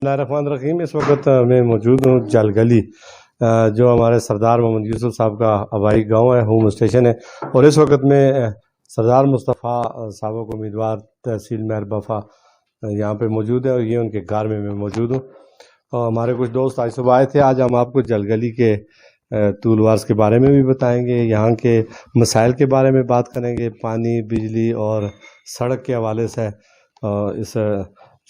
الرحمن اس وقت میں موجود ہوں جل گلی، جو ہمارے سردار محمد یوسف صاحب کا آبائی گاؤں ہے، ہوم اسٹیشن ہے، اور اس وقت میں سردار مصطفیٰ صاحب کو امیدوار تحصیل مہر بفا یہاں پہ موجود ہے، اور یہ ان کے گھر میں موجود ہوں۔ اور ہمارے کچھ دوست آج صبح آئے تھے۔ آج ہم آپ کو جل گلی کے طول و عرض کے بارے میں بھی بتائیں گے، یہاں کے مسائل کے بارے میں بات کریں گے، پانی، بجلی اور سڑک کے حوالے سے۔ اس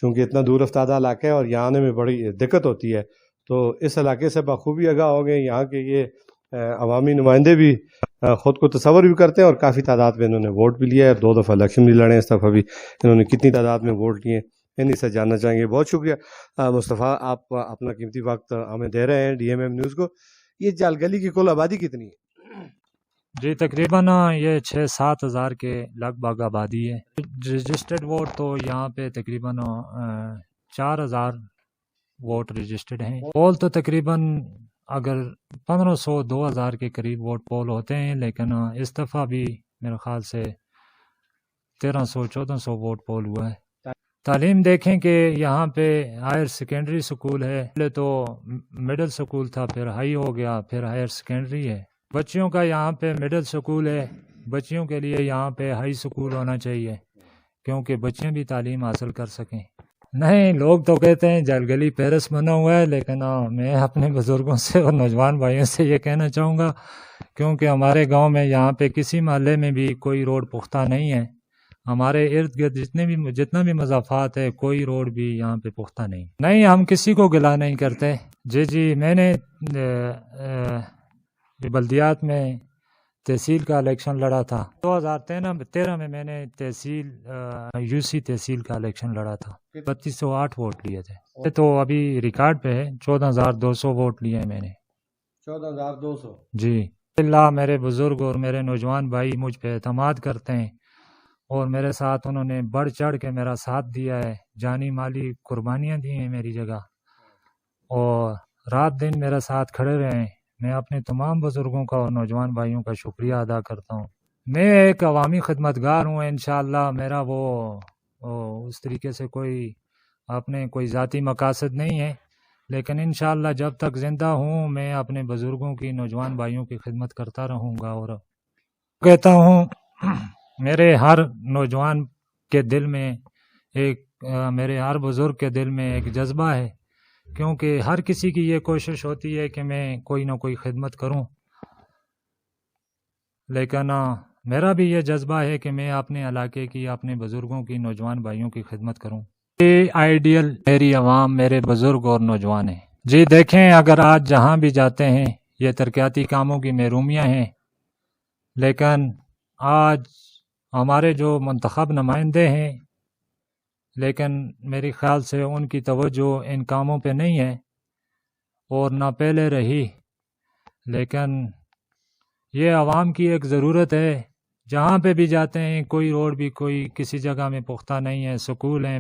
چونکہ اتنا دور افتادہ علاقہ ہے اور یہاں آنے میں بڑی دقت ہوتی ہے، تو اس علاقے سے بخوبی آگاہ ہو گئے۔ یہاں کے یہ عوامی نمائندے بھی خود کو تصور بھی کرتے ہیں، اور کافی تعداد میں انہوں نے ووٹ بھی لیا ہے، 2 دفعہ الیکشن بھی لڑے ہیں، اس دفعہ بھی انہوں نے کتنی تعداد میں ووٹ لیے انہیں سے جاننا چاہیں گے۔ بہت شکریہ مصطفیٰ، آپ اپنا قیمتی وقت ہمیں دے رہے ہیں ڈی ایم ایم نیوز کو۔ یہ جل گلی کی کل آبادی کتنی ہے؟ جی تقریباً یہ 6-7 ہزار کے لگ بھگ آبادی ہے۔ رجسٹرڈ ووٹ تو یہاں پہ تقریباً 4,000 ووٹ رجسٹرڈ ہیں۔ پول تو تقریباً اگر 1500-2000 کے قریب ووٹ پول ہوتے ہیں، لیکن اس دفعہ بھی میرے خیال سے 1300-1400 ووٹ پول ہوا ہے۔ تعلیم دیکھیں کہ یہاں پہ ہائر سیکنڈری سکول ہے، پہلے تو مڈل سکول تھا، پھر ہائی ہو گیا، پھر ہائر سیکنڈری ہے۔ بچیوں کا یہاں پہ مڈل سکول ہے، بچیوں کے لیے یہاں پہ ہائی سکول ہونا چاہیے کیونکہ بچیاں بھی تعلیم حاصل کر سکیں۔ نہیں، لوگ تو کہتے ہیں جل گلی پیرس بنا ہوا ہے، لیکن میں اپنے بزرگوں سے اور نوجوان بھائیوں سے یہ کہنا چاہوں گا کیونکہ ہمارے گاؤں میں یہاں پہ کسی محلے میں بھی کوئی روڈ پختہ نہیں ہے۔ ہمارے ارد گرد جتنا بھی مضافات ہے، کوئی روڈ بھی یہاں پہ پختہ نہیں، ہم کسی کو گلا نہیں کرتے۔ جی میں نے بلدیات میں تحصیل کا الیکشن لڑا تھا 2013 میں نے یو سی تحصیل کا الیکشن لڑا تھا، 3208 ووٹ لیے تھے، تو ابھی ریکارڈ پہ ہے 14,200 ووٹ لیے ہیں میں نے۔ 14,200؟ جی اللہ، میرے بزرگ اور میرے نوجوان بھائی مجھ پہ اعتماد کرتے ہیں اور میرے ساتھ انہوں نے بڑھ چڑھ کے میرا ساتھ دیا ہے، جانی مالی قربانیاں دی ہیں میری جگہ، اور رات دن میرے ساتھ کھڑے رہے ہیں۔ میں اپنے تمام بزرگوں کا اور نوجوان بھائیوں کا شکریہ ادا کرتا ہوں۔ میں ایک عوامی خدمتگار ہوں، انشاءاللہ میرا وہ اس طریقے سے کوئی ذاتی مقاصد نہیں ہے، لیکن انشاءاللہ جب تک زندہ ہوں میں اپنے بزرگوں کی، نوجوان بھائیوں کی خدمت کرتا رہوں گا۔ اور کہتا ہوں میرے ہر نوجوان کے دل میں میرے ہر بزرگ کے دل میں ایک جذبہ ہے، کیونکہ ہر کسی کی یہ کوشش ہوتی ہے کہ میں کوئی نہ کوئی خدمت کروں، لیکن میرا بھی یہ جذبہ ہے کہ میں اپنے علاقے کی، اپنے بزرگوں کی، نوجوان بھائیوں کی خدمت کروں۔ یہ آئیڈیل میری عوام، میرے بزرگ اور نوجوان ہیں۔ جی دیکھیں، اگر آج جہاں بھی جاتے ہیں یہ ترقیاتی کاموں کی محرومیاں ہیں، لیکن آج ہمارے جو منتخب نمائندے ہیں، لیکن میرے خیال سے ان کی توجہ ان کاموں پہ نہیں ہے اور نہ پہلے رہی، لیکن یہ عوام کی ایک ضرورت ہے۔ جہاں پہ بھی جاتے ہیں کوئی روڈ بھی کوئی کسی جگہ میں پختہ نہیں ہے، سکول ہیں،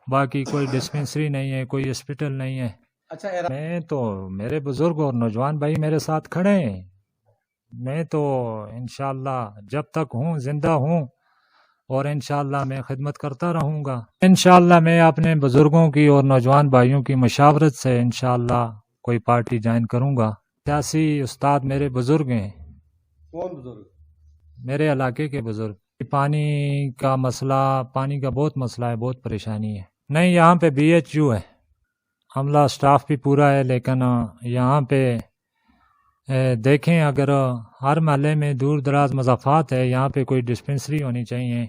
باقی کوئی ڈسپنسری نہیں ہے، کوئی ہاسپٹل نہیں ہے۔ میں تو، میرے بزرگ اور نوجوان بھائی میرے ساتھ کھڑے ہیں، میں تو انشاءاللہ جب تک ہوں، زندہ ہوں، اور انشاءاللہ میں خدمت کرتا رہوں گا۔ انشاءاللہ میں اپنے بزرگوں کی اور نوجوان بھائیوں کی مشاورت سے انشاءاللہ کوئی پارٹی جوائن کروں گا۔ سیاسی استاد میرے بزرگ ہیں۔ کون بزرگ؟ میرے علاقے کے بزرگ۔ پانی کا بہت مسئلہ ہے، بہت پریشانی ہے۔ نہیں، یہاں پہ BHU ہے، عملہ اسٹاف بھی پورا ہے، لیکن یہاں پہ دیکھیں اگر ہر محلے میں دور دراز مضافات ہے، یہاں پہ کوئی ڈسپنسری ہونی چاہیے،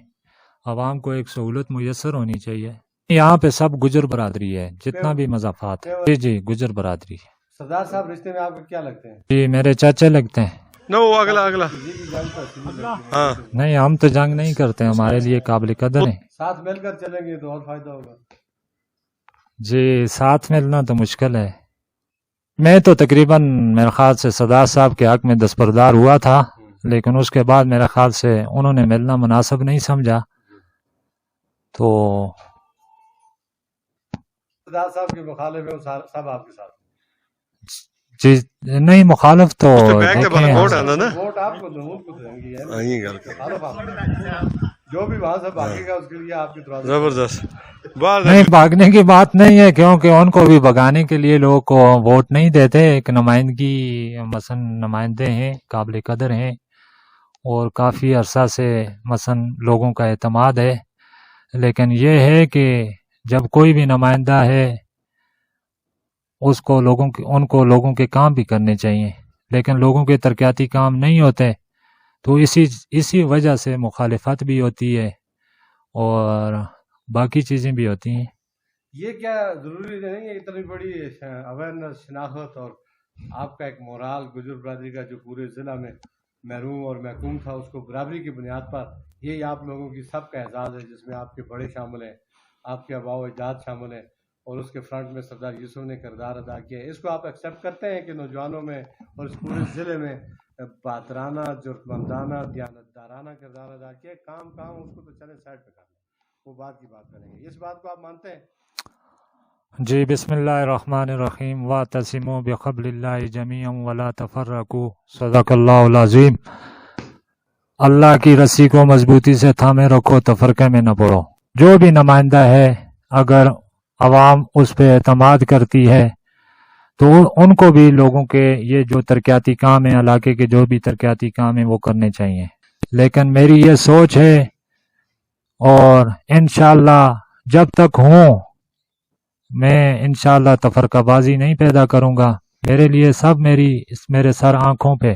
عوام کو ایک سہولت میسر ہونی چاہیے۔ یہاں پہ سب گجر برادری ہے، جتنا بھی مضافات ہے۔ جی گجر برادری ہے۔ سردار صاحب رشتے میں آپ کو کیا لگتے ہیں؟ جی میرے چاچا لگتے ہیں۔ اگلا ہاں، نہیں، ہم تو جنگ نہیں کرتے، ہمارے لیے قابل قدر ہیں۔ ساتھ مل کر چلیں گے تو اور فائدہ ہوگا۔ جی ساتھ ملنا تو مشکل ہے۔ میں تو تقریباً میرے خیال سے سردار صاحب کے حق میں دستبردار ہوا تھا، لیکن اس کے بعد میرے خیال سے انہوں نے ملنا مناسب نہیں سمجھا، تو سردار صاحب کے مخالف ہے، سب آپ کے ساتھ؟ جی نہیں، مخالف تو ووٹ آپ کو دوں، ان کو دیں گے۔ جو بھی وہاں سے بھاگے گا اس کے لیے آپ کی طرف زبردست بات نہیں بھاگنے کی بات نہیں ہے، کیونکہ ان کو بھی بھگانے کے لیے لوگوں کو ووٹ نہیں دیتے. ایک نمائندگی مثلا نمائندے ہیں، قابل قدر ہیں اور کافی عرصہ سے مثلا لوگوں کا اعتماد ہے. لیکن یہ ہے کہ جب کوئی بھی نمائندہ ہے ان کو لوگوں کے کام بھی کرنے چاہیے، لیکن لوگوں کے ترقیاتی کام نہیں ہوتے تو اسی وجہ سے مخالفت بھی ہوتی ہے اور باقی چیزیں بھی ہوتی ہیں. یہ کیا ضروری نہیں ہے اتنی بڑی اویئرنیس، شناخت اور آپ کا ایک مورال گجر برادری کا جو پورے ضلع میں محروم اور محکوم تھا اس کو برابری کی بنیاد پر، یہی آپ لوگوں کی سب کا اعزاز ہے جس میں آپ کے بڑے شامل ہیں، آپ کے آباء و اجداد شامل ہیں اور اس کے فرنٹ میں سردار یوسف نے کردار ادا کیا ہے. اس کو آپ ایکسیپٹ کرتے ہیں کہ نوجوانوں میں اور اس پورے ضلع میں بہادرانہ، ضرورتمندانہ، دیانتدارانہ کردار ادا کیا ہے؟ کام اس کو تو چلے سائڈ پہ کرنا، وہ بات کی بات کریں گے. اس بات کو آپ مانتے ہیں؟ جی بسم اللہ الرحمن الرحیم. واعتصموا بحبل اللہ جمیعا ولا تفرقوا، صدق اللہ العظیم. اللہ کی رسی کو مضبوطی سے تھامے رکھو، تفرقے میں نہ پڑو. جو بھی نمائندہ ہے اگر عوام اس پہ اعتماد کرتی ہے تو ان کو بھی لوگوں کے یہ جو ترقیاتی کام ہیں، علاقے کے جو بھی ترقیاتی کام ہیں وہ کرنے چاہیے. لیکن میری یہ سوچ ہے اور انشاءاللہ جب تک ہوں میں انشاءاللہ تفرقہ بازی نہیں پیدا کروں گا. میرے لیے سب میرے سر آنکھوں پہ،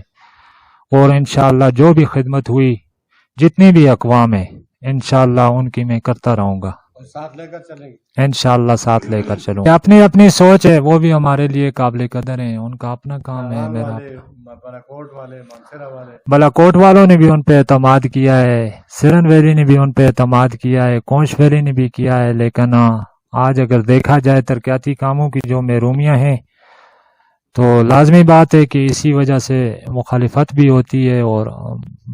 اور انشاءاللہ جو بھی خدمت ہوئی جتنی بھی اقوام ہیں انشاءاللہ ان کی میں کرتا رہوں گا. ساتھ لے کر چلیں گے انشاءاللہ ساتھ لے کر چلوں. اپنی سوچ ہے، وہ بھی ہمارے لیے قابل قدر ہیں، ان کا اپنا کام ہے. میرا بالاکوٹ والے، مانسہرہ والے، بالاکوٹ والوں نے بھی ان پہ اعتماد کیا ہے، سرن ویلی نے بھی ان پہ اعتماد کیا ہے، کونچ ویلی نے بھی کیا ہے. لیکن آج اگر دیکھا جائے ترقیاتی کاموں کی جو محرومیاں ہیں تو لازمی بات ہے کہ اسی وجہ سے مخالفت بھی ہوتی ہے اور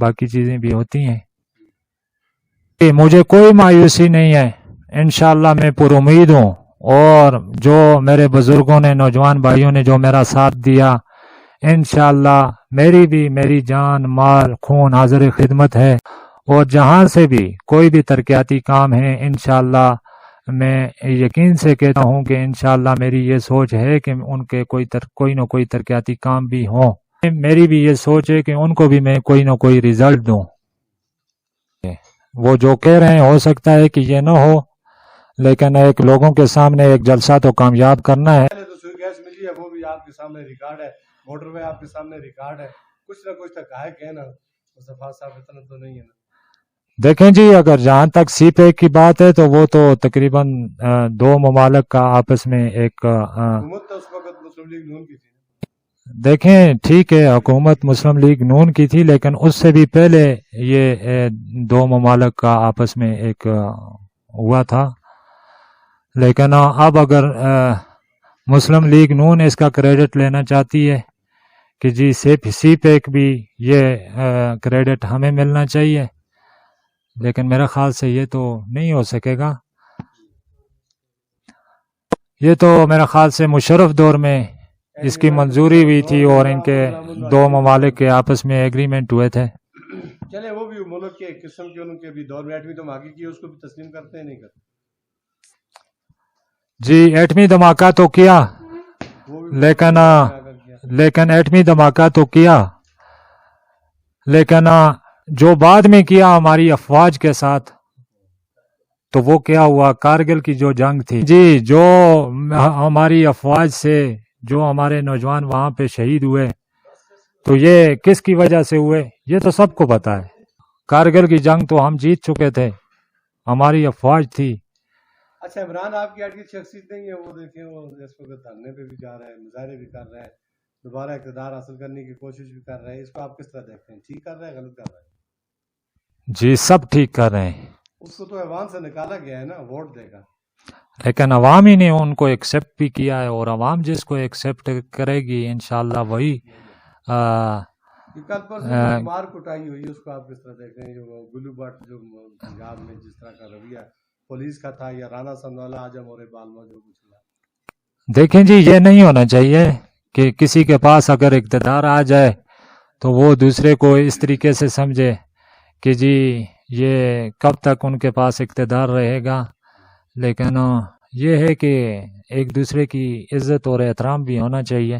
باقی چیزیں بھی ہوتی ہیں. مجھے کوئی مایوسی نہیں ہے، انشاءاللہ میں پر امید ہوں. اور جو میرے بزرگوں نے، نوجوان بھائیوں نے جو میرا ساتھ دیا، انشاءاللہ میری جان، مال، خون حاضر خدمت ہے. اور جہاں سے بھی کوئی بھی ترقیاتی کام ہے انشاءاللہ میں یقین سے کہتا ہوں کہ انشاءاللہ میری یہ سوچ ہے کہ ان کے کوئی نہ کوئی ترقیاتی کام بھی ہوں. میری بھی یہ سوچ ہے کہ ان کو بھی میں کوئی نہ کوئی رزلٹ دوں. وہ جو کہہ رہے ہیں ہو سکتا ہے کہ یہ نہ ہو، لیکن ایک لوگوں کے سامنے ایک جلسہ تو کامیاب کرنا ہے. پہلے تو سوئی گیس ملی ہے، وہ بھی آپ کے سامنے ریکارڈ ہے، موٹر وے آپ کے سامنے ریکارڈ ہے. کچھ نہ کچھ تک ہے نا مصطفیٰ صاحب، اتنا تو نہیں ہے نا. دیکھیں جی، اگر جہاں تک سی پیک کی بات ہے تو وہ تو تقریباً دو ممالک کا آپس میں ایک حکومت تو اس وقت مسلم لیگ نون کی تھی. دیکھیں ٹھیک ہے حکومت مسلم لیگ نون کی تھی، لیکن اس سے بھی پہلے یہ دو ممالک کا آپس میں ایک ہوا تھا. لیکن اب اگر مسلم لیگ نون اس کا کریڈٹ لینا چاہتی ہے کہ جی سی پیک بھی یہ کریڈٹ ہمیں ملنا چاہیے، لیکن میرے خیال سے یہ تو نہیں ہو سکے گا. یہ تو میرے خیال سے مشرف دور میں اس کی منظوری ہوئی تھی اور ان کے دو ممالک کے آپس میں ایگریمنٹ ہوئے تھے. چلے وہ بھی ملک کے قسم کے ان کے بھی دور میں ایٹمی دھماکے کی، اس کو بھی تسلیم کرتے ہیں نہیں کرتے؟ جی ایٹمی دھماکہ تو کیا، لیکن ایٹمی دھماکہ تو کیا، لیکن جو بعد میں کیا ہماری افواج کے ساتھ، تو وہ کیا ہوا؟ کارگل کی جو جنگ تھی جی، جو ہماری افواج سے جو ہمارے نوجوان وہاں پہ شہید ہوئے، تو یہ کس کی وجہ سے ہوئے یہ تو سب کو پتا ہے. کارگل کی جنگ تو ہم جیت چکے تھے، ہماری افواج تھی. اچھا عمران آپ کی ایڈی شخصیت نہیں ہے، وہ دیکھیں وہ اس وقت دھرنے پہ بھی جا رہے ہیں، مظاہرے بھی کر رہے ہیں، دوبارہ اقتدار حاصل کرنے کی کوشش بھی کر رہے ہیں. اس کو آپ کس طرح دیکھتے ہیں؟ ٹھیک کر رہے ہیں، غلط کر رہے ہیں؟ جی سب ٹھیک کر رہے ہیں. اس کو تو ایوان سے نکالا گیا ہے نا، ووٹ دے گا، لیکن عوام ہی نے ان کو ایکسیپٹ بھی کیا ہے، اور عوام جس کو ایکسیپٹ کرے گی انشاءاللہ وہی کل پر مار کٹائی ہوئی، اس کو آپ کس طرح دیکھ رہے ہیں؟ جو گلو بٹ جو پنجاب میں جس طرح کا رویہ پولیس کا تھا، یا رانا سنوالا اعظم اور بالما جو کچھ ہوا. دیکھیں جی یہ نہیں ہونا چاہیے کہ کسی کے پاس اگر اقتدار آ جائے تو وہ دوسرے کو اس طریقے سے سمجھے کہ جی یہ کب تک ان کے پاس اقتدار رہے گا، لیکن یہ ہے کہ ایک دوسرے کی عزت اور احترام بھی ہونا چاہیے.